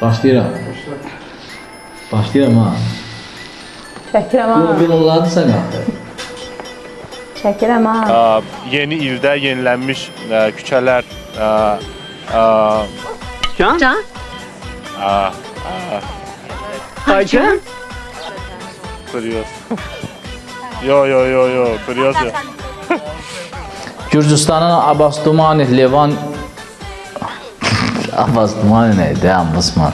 Başlayıram. Başlayıram ha. Çəkirəm ha. Bu onlardı sən yaptı. Çəkirəm ha. Yeni ildə yenilenmiş küçələr. Can? Aycan? Kuryoz. Yo, kuryoz ya. Gürcüstanın Abastumani Levan... Abastumani neydi? Ambasman.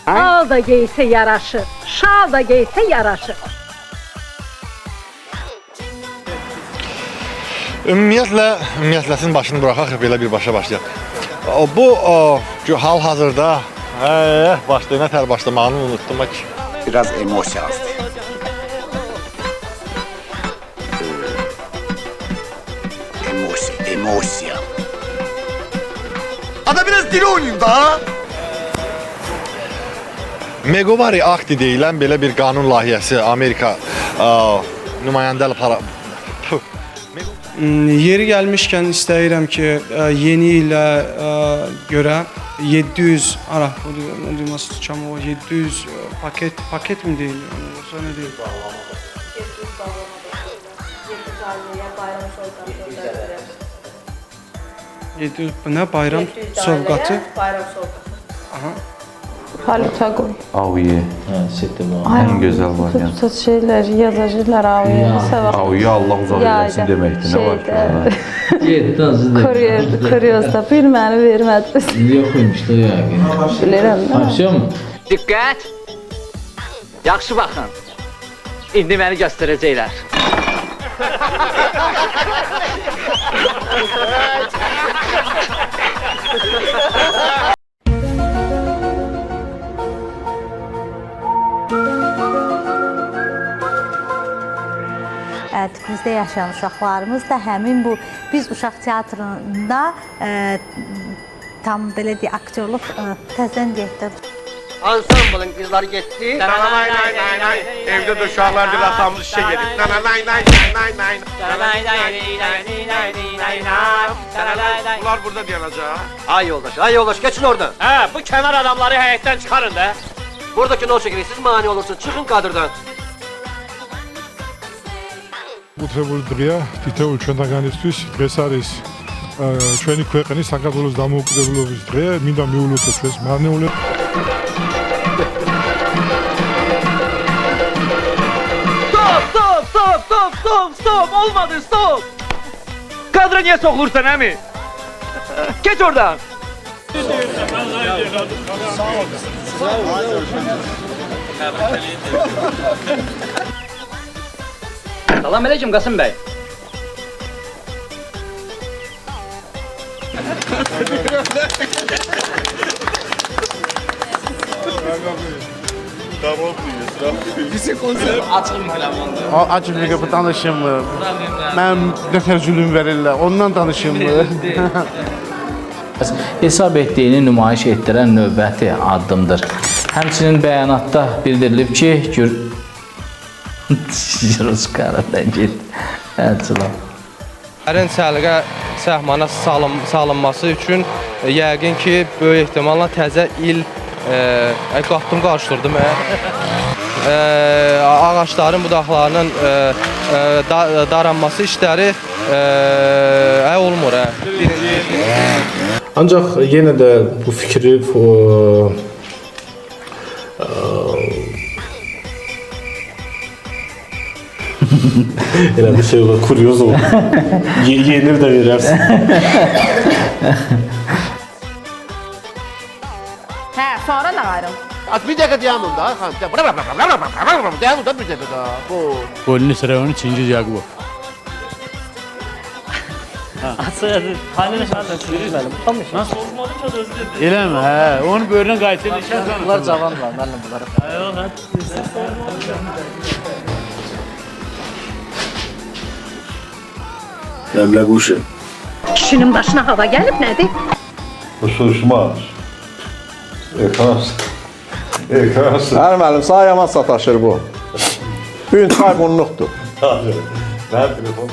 Al da geysə yaraşır, şal da geysə yaraşır. Ümumiyyətləsin başını buraxaq, belə bir başa başlayaq. Bu hal-hazırda başlayına tər başlamağını unuttum ki. Biraz emosiya azdı. Emosiya. Ada biraz dili oynayın da. Megovari Akti deyilən belə bir qanun layihəsi Amerika nümayəndəli para... Yeri gəlmişkən istəyirəm ki, yeni ilə görə 700 duyması tutacağım o 700 paket mi deyil? Yoxsa nə deyil? 700 nə bayram sovqatı? Bayram sovqatı. Aha. Paluta qoy. Aviye. Settim o. En güzel variant. Tut şeyler, yazacılar aviye. Aviye Allah uzaq eləsin deməkdir. Nə var ki? Yedi azı da. Kuryozda bir məni vermədi. Yoxuymuş da yəqin. Bilirəm. Açıyor mu? Diqqət! Yaxşı baxın. İndi məni göstərəcəklər. Tipimizdə yaşayan uşaqlarımız da həmin bu biz uşaq teatrında tam belə deyək aktyorluq təzədən deyək. Ansamblın qızları getdi. Evdə də uşaqlar bir atamız işə gedib. Bunlar burada dayanacaq. Ay yoldaş, geçin oradan. Bu kənar adamları həyətdən çıxarın da. Buradakı nol çekilir, siz mani olursunuz, çıxın kadrdan. Უთრებული დღეა თითოეულ ჩვენთაგანისთვის. დღეს არის ჩვენი ქვეყნის საქართველოს დამოუკიდებლობის დღე. მინდა მიულოცოთ ჩვენს მარნეულებს. Stop! Olmadı, stop! Kadra niye sokulursan əmi? Geç oradan! Salam aleyküm Qasım bəy. Açıq mikrofondur. Açıq mikrofon danışım mı? Mənim nökərcülüyüm verirlər, ondan danışım mı? Hesab etdiyini nümayiş etdirən növbəti addımdır. Həmçinin bəyanatda bildirilib ki, Ruskaradan get. Əlçılam. Hərin səliqə səhmana salınması üçün yəqin ki, böyük ehtimalla təzə il qatdım qarşıdırdım. Ağaçların budaqlarının daranması işləri olmur. Ancaq yenə də bu fikri elə bir şey olur, kuryoz olur. Yenir də verərsin. Sonra nə ayrım? Bir dakika dayanın da. Dayanın da bir dakika da. Golünü Sırayon'un Çinci Yakubov. Nasıl olmadı ki o da özür dilerim. Elə mi? Hə, onun böyrünə qayıtır. Bunlar cavanlar, mənlə bunlar. Dəmlə quşu. Kişinin başına hava gəlib nədir? Bu soruşmaz. Ekras. Hər müəllim, sayama sataşır bu. Gün çay bunluqdur. Mən telefon